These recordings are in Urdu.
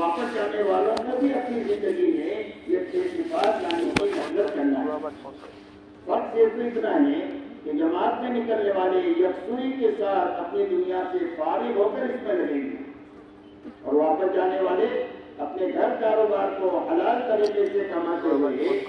واپس جانے والوں کو بھی اپنی زندگی میں یہ 6 صفات لانے کی محنت کرنا ہے۔ فرق صرف اتنا ہے کہ جماعت میں نکلنے والے یکسوئی کے ساتھ اپنی دنیا سے فارغ ہو کر اس میں لگیں گے، اور واپس جانے والے اپنے گھر کاروبار کو حلال طریقے سے کماتے ہوئے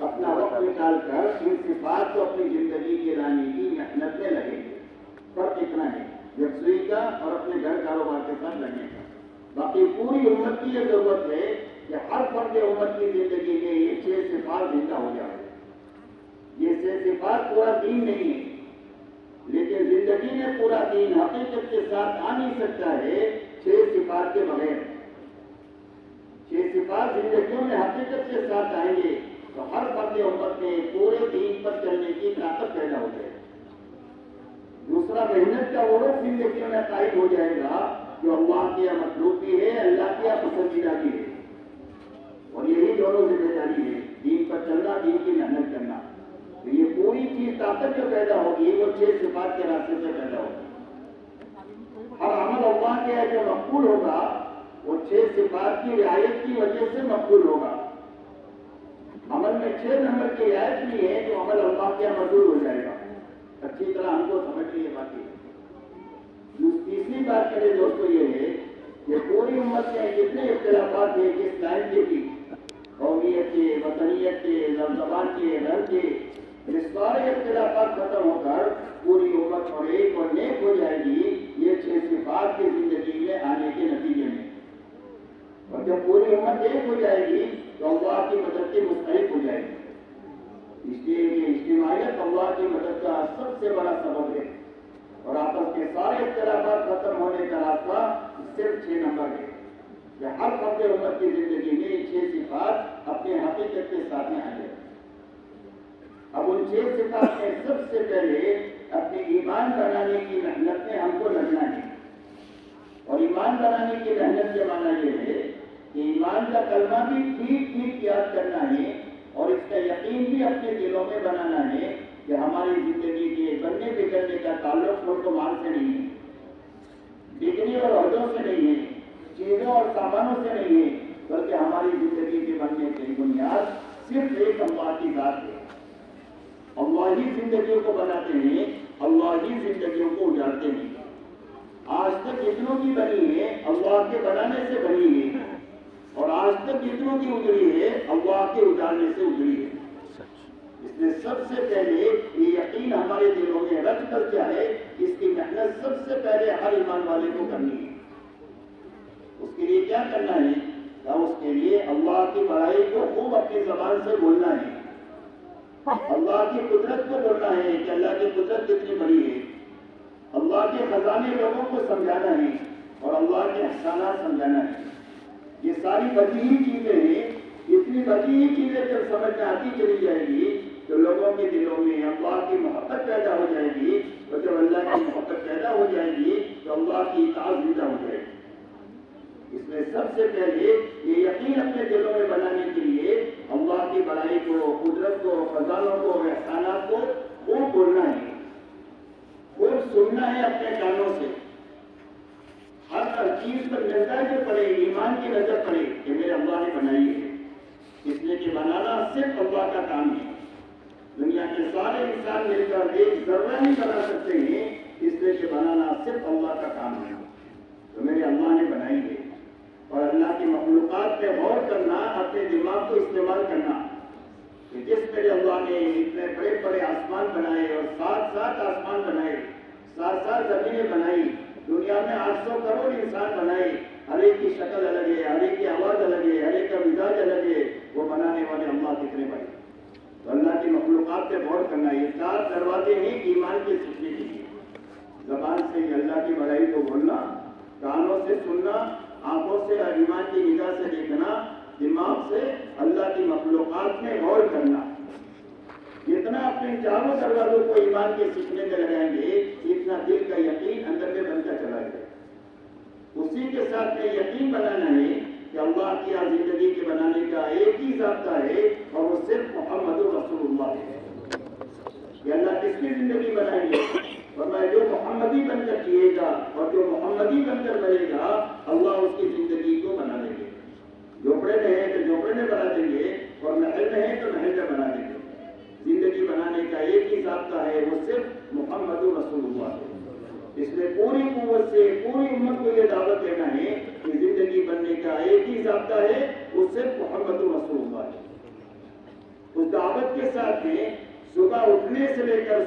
اپنا وقت نکال کر ان صفات کو اپنی زندگی کے لانے کی محنت میں لگیں گے۔ فرق اتنا ہے یکسوئی کا اور اپنے گھر کاروبار کے ساتھ لگنے کا۔ باقی پوری امت کی یہ ضرورت ہے کہ ہر فرد امت کی زندگی میں یہ 6 صفات زندہ ہو جائے۔ یہ 6 صفات پورا دین نہیں ہے، لیکن زندگی میں پورا دین حقیقت کے ساتھ آ نہیں سکتا ہے 6 صفات کے بغیر۔ 6 صفات زندگیوں میں حقیقت کے ساتھ آئیں گے تو ہر فرد امت میں پورے دین پر چلنے کی طاقت پیدا ہو جائے۔ دوسرا، محنت کا عروج زندگیوں میں قائم ہو جائے گا جو اللہ کی مطلوب بھی ہے، اللہ کی پسندیدہ بھی ہے، اور یہی دونوں ذمہ داری ہے، دین پر چلنا، دین کی محنت کرنا۔ تو یہ پوری چیز طاقت جو پیدا ہوگی وہ 6 صفات کے راستے سے پیدا ہوگی۔ ہر عمل اللہ کے جو مقبول ہوگا وہ 6 صفات کی رعایت کی وجہ سے مقبول ہوگا۔ عمل میں 6 نمبر کی رعایت بھی ہے تو عمل اللہ کے مقبول ہو جائے گا۔ اچھی طرح ہم کو سمجھ لیے باقی۔ تیسری بات کرے دوستو یہ ہے کہ پوری امت میں جتنے اختلافات ہیں جس لائن کے بھی، قومیت کے، وطنیت کے، زبان کے، گھر کے، یہ سارے اختلافات ختم ہو کر پوری امت اور ایک اور نیک ہو جائے گی یہ 6 صفات کی زندگی میں آنے کے نتیجے میں۔ اور جب پوری امت ایک ہو جائے گی تو اللہ کی مدد کی مستحق ہو جائے گی۔ اس لیے یہ اجتماعیت اللہ کی مدد کا سب سے بڑا سبب ہے، اور آپس کے سارے اختلافات ختم ہونے کا راستہ صرف 6 نمبر ہے کہ ہر فرد امت کی زندگی میں یہ 6 صفات اپنے حقیقت کے ساتھ میں آ جائے۔ اب ان 6 صفات میں سب سے پہلے اپنے ایمان بنانے کی محنت میں ہم کو لگنا ہے، اور ایمان بنانے کی محنت کے معنی یہ ہے کہ ایمان کا کلمہ بھی ٹھیک ٹھیک یاد کرنا ہے، اور اس کا یقین بھی اپنے دلوں میں بنانا ہے کہ ہماری زندگی کے بننے بگڑنے کا تعلق ملک و مال سے نہیں ہے، ڈگری اور عہدوں سے نہیں ہے، چیزوں اور سامانوں سے نہیں ہے، بلکہ ہماری زندگی کے بننے کی بنیاد صرف ایک اللہ کی ذات ہے۔ اللہ ہی زندگیوں کو بناتے ہیں، اللہ ہی زندگیوں کو اجاڑتے ہیں۔ آج تک جتنوں کی بنی ہے اللہ کے بنانے سے بنی ہے، اور آج تک جتنوں کی اجڑی ہے اللہ کے اجاڑنے سے اجڑی ہے۔ اس میں سب سے پہلے یہ یقین ہمارے دلوں میں رچ کر جائے، اس کی محنت سب سے پہلے ہر ایمان والے کو کرنی ہے۔ اس کے لیے کیا کرنا ہے؟ اس کے لیے اللہ کی بڑائی کو خوب اپنی زبان سے بولنا ہے، اللہ کی قدرت کو بولنا ہے کہ اللہ کی قدرت کتنی بڑی ہے، اللہ کے خزانے لوگوں کو سمجھانا ہے، اور اللہ کے احسانات سمجھانا ہے۔ یہ ساری بدیہی چیزیں ہیں، اتنی بدیہی چیزیں جب سمجھ میں آتی چلی جائے گی تو لوگوں کے دلوں میں اللہ کی محبت پیدا ہو جائے گی، اور جب اللہ کی محبت پیدا ہو جائے گی تو اللہ کی اطاعت زندہ ہو جائے گی۔ اس میں سب سے پہلے یہ یقین اپنے دلوں میں بنانے کے لیے اللہ کی بڑائی کو، قدرت کو، خزانوں کو، احسانات کو خوب بولنا ہے، خوب سننا ہے اپنے کانوں سے، ہر چیز پر نظر جو پڑے، ایمان کی نظر پڑے کہ میرے اللہ نے بنائی ہے، اس لیے کہ بنانا صرف اللہ کا کام ہے۔ دنیا کے سارے انسان مل کر ایک ذرہ نہیں بنا سکتے ہیں، اس لیے کہ بنانا صرف اللہ کا کام ہے۔ تو میرے اللہ نے بنائی ہے، اور اللہ کی مخلوقات پہ غور کرنا، اپنے دماغ کو استعمال کرنا کہ جس میرے اللہ نے اتنے بڑے بڑے آسمان بنائے، اور 7 آسمان بنائے، 7 زمینیں بنائی، دنیا میں 800 کروڑ انسان بنائے، ہر ایک کی شکل الگ ہے، ہر ایک کی آواز الگ ہے، ہر ایک کا مزاج الگ ہے، وہ بنانے والے اللہ کتنے بڑے۔ تو اللہ کی مخلوقات پہ غور کرنا، یہ 4 دروازے ہیں ایمان کے سیکھنے کے لیے۔ زبان سے اللہ کی بڑائی کو بولنا، کانوں سے سننا، آنکھوں سے ایمان کی نگاہ سے دیکھنا، دماغ سے اللہ کی مخلوقات میں غور کرنا۔ جتنا اپنے چاروں دروازوں کو ایمان کے سیکھنے میں لگائیں گے، اتنا دل کا یقین اندر میں بنتا چلا جائے۔ اسی کے ساتھ میں یقین بنانا ہے کہ اللہ کی زندگی کے بنانے کا ایک ہی ضابطہ ہے، اور وہ صرف محمد رسول اللہ ہے۔ کہ اللہ کس کی زندگی بنائیں گے؟ فرمایا جو محمدی بن کر جیے گا اور جو محمدی بن کر مرے گا، اللہ اس کی زندگی کو بنا لے گا۔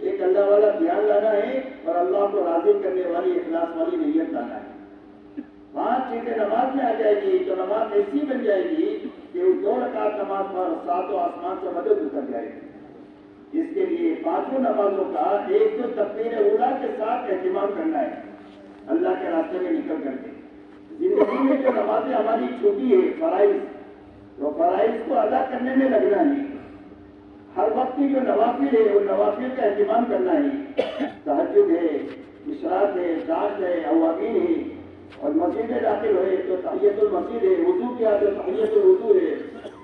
ایک اللہ والا دھیان لانا ہے اور اللہ کو راضی کرنے والی اخلاص والی نیت لانا ہے. 5 چیزیں نماز میں آ جائے گی تو نماز ایسی بن جائے گی کہ اس 2 رکعت نماز پر 7 آسمان سے مدد اتر جائے گی. اس کے لیے 5 نمازوں کا ایک تو تکبیر اولیٰ کے ساتھ اہتمام کرنا ہے اللہ کے راستے میں نکل کر کے. زندگی میں جو نمازیں ہماری چھوٹی ہے فرائض، تو فرائض کو ادا کرنے میں لگنا ہے. ہر وقت کی جو نوافل ہے وہ نوافل کا اہتمام کرنا ہے. تہجد ہے، اشراق ہے، داعش ہے، اوابین ہے، اور مسجد میں داخل ہوئے تو تحیۃ المسجد ہے، وضو کیا تو تحیۃ الوضو ہے،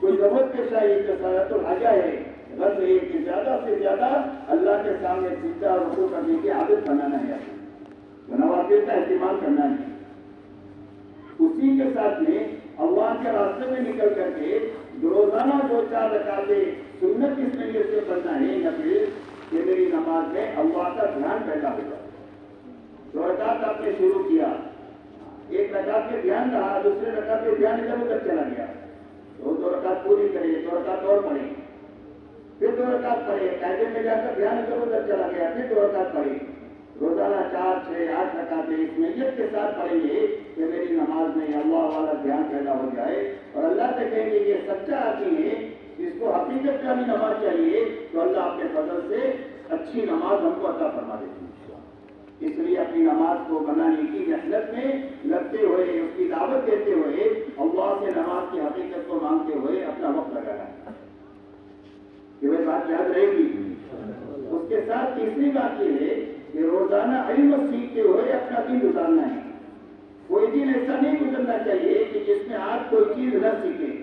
کوئی ضرورت پیش آئی تو صلاۃ الحاجہ ہے. غرض ہے کہ زیادہ سے زیادہ اللہ کے سامنے سجدہ اور رکوع کرنے کی عادت بنانا ہے. نوافل کا اہتمام کرنا ہے. اسی کے ساتھ میں اللہ کے راستے میں نکل کر کے روزانہ 2-4 رکعتیں سنت اس نیت سے پڑھنا ہے نفل کہ میری نماز میں اللہ کا دھیان پیدا ہوگا. 2 رکعت آپ نے شروع کیا، 1 رکعت پہ دھیان رہا، دوسرے رکعت پہ دھیان ادھر ادھر چلا گیا، تو 2 رکعت پوری کرے، 2 رکعت اور پڑھے، پھر 2 رکعت پڑھے، قاعدے میں جا کر دھیان ادھر ادھر چلا گیا، پھر 2 رکعت پڑھے. روزانہ 4, 6, 8 رکعتیں اس نیت کے ساتھ پڑھیں گے کہ میری نماز میں اللہ والا دھیان پیدا ہو جائے اور اللہ سے کہیں گے یہ سچا آدمی ہے، جس کو حقیقت کا بھی نماز چاہیے، تو اللہ اپنے فضل سے اچھی نماز ہم کو عطا فرما دیتی ہے. اس لیے اپنی نماز کو بنانے کی محنت میں لگتے ہوئے، اس کی دعوت دیتے ہوئے، اللہ سے نماز کی حقیقت کو مانگتے ہوئے اپنا وقت لگانا ہے. یہ بات یاد رہے گی. اس کے ساتھ تیسری بات یہ ہے کہ روزانہ علم سیکھتے ہوئے اپنا دن گزارنا ہے. کوئی دن ایسا نہیں گزرنا چاہیے کہ جس میں آپ کوئی چیز نہ سیکھیں.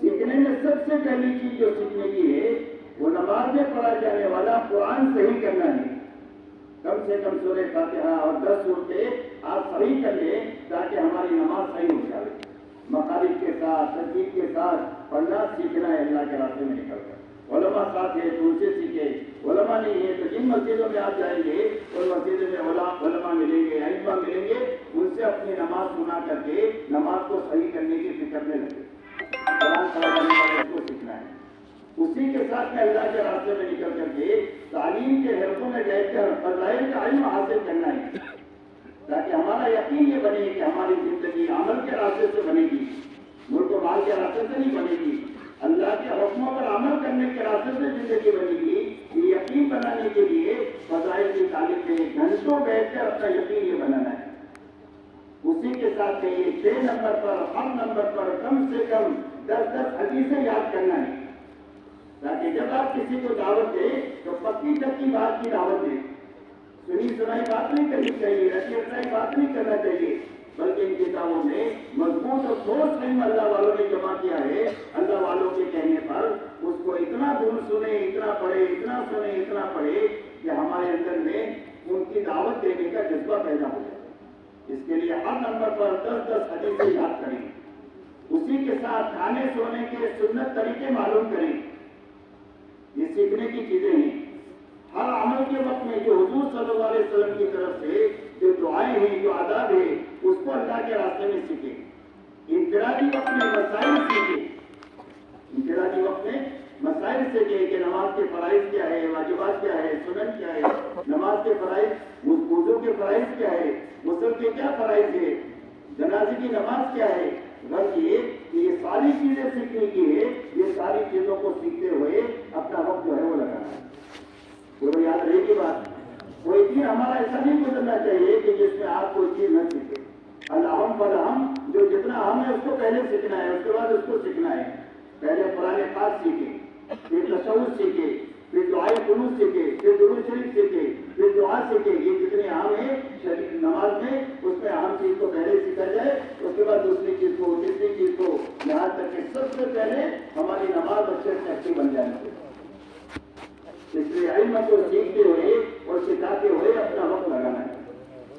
سیکھنے میں سب سے پہلی چیز جو سیکھنے کی ہے وہ نماز میں پڑھا جانے والا قرآن صحیح کرنا ہے. کم سے کم سورہ فاتحہ اور 10 سورتیں آپ صحیح کر لیں تاکہ ہماری نماز صحیح ہو جائے. مخارج کے ساتھ، ترتیب کے ساتھ پڑھنا سیکھنا ہے اللہ کے راستے میں نکل کر. علماء ساتھ ہے تو ان سے سیکھے، علماء نہیں ہے تو جن مسجدوں میں آپ جائیں گے ان مسجدوں میں علماء ملیں گے، ائمہ ملیں گے، ان سے اپنی نماز سنا کر کے نماز کو صحیح کرنے کی فکر میں لگے. قرآن پڑھا جانے والے کو سیکھنا ہے. اسی کے ساتھ میں اللہ کے راستے میں نکل کر کے تعلیم کے حلقوں میں بیٹھ کر فضائل کا علم حاصل کرنا ہے تاکہ ہمارا یقین یہ بنے کہ ہماری زندگی عمل کے راستے سے بنے گی، ملک و مال کے راستے سے نہیں بنے گی، اللہ کے حکموں پر عمل کرنے کے راستے سے زندگی بنے گی. یہ یقین بنانے کے لیے فضائل کی تعلیم میں گھنٹوں بیٹھ کر اپنا یقین یہ بنانا ہے. اسی کے ساتھ میں 6 نمبر پر، ہر نمبر پر کم سے کم 10 حدیثیں یاد کرنا ہے تاکہ جب آپ کسی کو دعوت دیں تو پکی پکی بات کی دعوت دیں. سنی سنائی بات نہیں کرنی چاہیے، رٹی رٹائی بات نہیں کرنا چاہیے، بلکہ ان کتابوں میں مضبوط اور ٹھوس علم اللہ والوں نے جمع کیا ہے. اللہ والوں کے کہنے پر اس کو اتنا دور سنے، اتنا پڑھے، اتنا سنے، اتنا پڑھے کہ ہمارے اندر میں ان کی دعوت دینے کا جذبہ پیدا ہو جائے. اس کے لیے ہر نمبر پر 10 حدیثیں یاد کریں. اسی کے ساتھ کھانے سونے کے سنت طریقے معلوم کریں. یہ سیکھنے کی چیزیں ہیں. ہر عمل کے وقت میں جو حضور صلی اللہ علیہ وسلم کی طرف سے جو دعائیں ہیں، جو آداب ہیں، اس کو اللہ کے راستے میں سیکھیں. انفرادی وقت میں مسائل سیکھیں. انفرادی وقت میں مسائل سیکھیں کہ نماز کے فرائض کیا ہے، واجبات کیا ہے، سنن کیا ہے، نماز کے فرائض، وضو کے فرائض کیا ہے، غسل کے کیا فرائض ہے، جنازے کی نماز کیا ہے. غرض یہ کہ یہ ساری چیزیں سیکھنے کی ہے. یہ ساری چیزوں کو سیکھتے ہوئے اپنا وقت جو ہے وہ لگانا ہے. وہ یاد رہے گی بات. کوئی دن ہمارا ایسا نہیں گزرنا چاہیے کہ جس میں آپ کوئی چیز نہ سیکھیں. الحم فالحم، جو جتنا اہم ہے اس کو پہلے سیکھنا ہے، اس کے بعد اس کو سیکھنا ہے. پہلے قرآن پاک سیکھیں، پھر تشہد سیکھیں، پھر دعائے قنوت سیکھیں، پھر درود شریف سیکھیں، پھر دعا سیکھیں. یہ جتنے اہم ہیں شریف نماز میں، اس میں اہم چیز کو پہلے سیکھا جائے، اس کے بعد دوسری چیز کو، تیسری چیز کو، یہاں تک کہ سب سے پہلے ہماری نماز اچھے سے اچھی بن جانے چاہیے. اس لیے علم کو سیکھتے ہوئے اور سکھاتے ہوئے اپنا وقت لگانا ہے.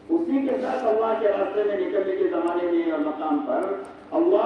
اسی کے ساتھ اللہ کے راستے میں نکلنے کے زمانے میں اور مقام پر اللہ